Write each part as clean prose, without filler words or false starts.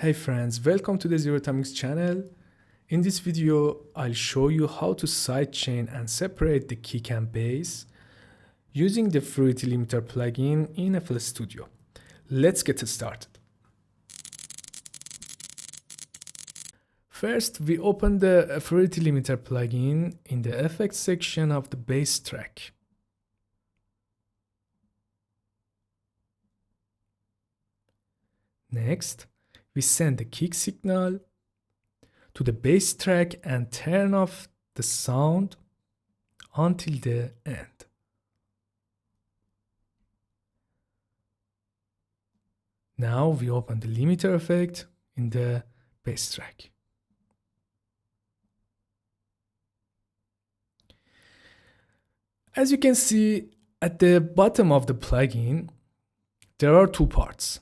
Hey friends, welcome to the Zero Atomics channel. In this video, I'll show you how to sidechain and separate the kick and bass using the Fruity Limiter plugin in FL Studio. Let's get started. First, we open the Fruity Limiter plugin in the effects section of the bass track. Next, we send the kick signal to the bass track and turn off the sound until the end. Now we open the limiter effect in the bass track. As you can see at the bottom of the plugin, there are two parts.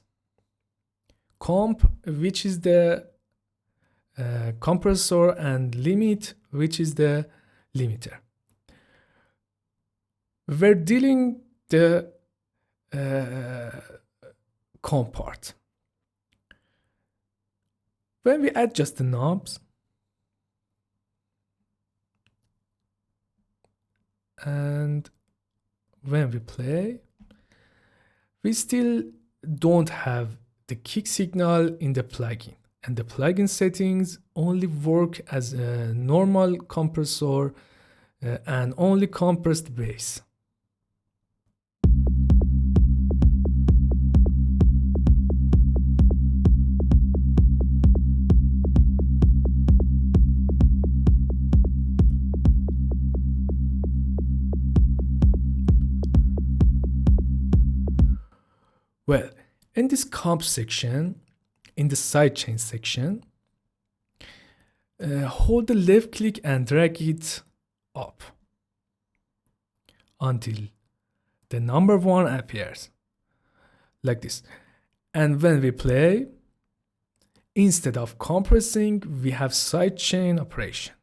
Comp, which is the compressor, and limit, which is the limiter. We're dealing the comp part. When we adjust the knobs and when we play, we still don't have the kick signal in the plugin, and the plugin settings only work as a normal compressor and only compress the bass. Well, in this comp section, in the sidechain section, hold the left click and drag it up until the number 1 appears, like this. And when we play, instead of compressing, we have sidechain operation.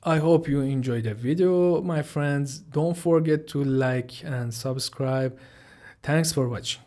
I hope you enjoyed the video, my friends. Don't forget to like and subscribe. Thanks for watching.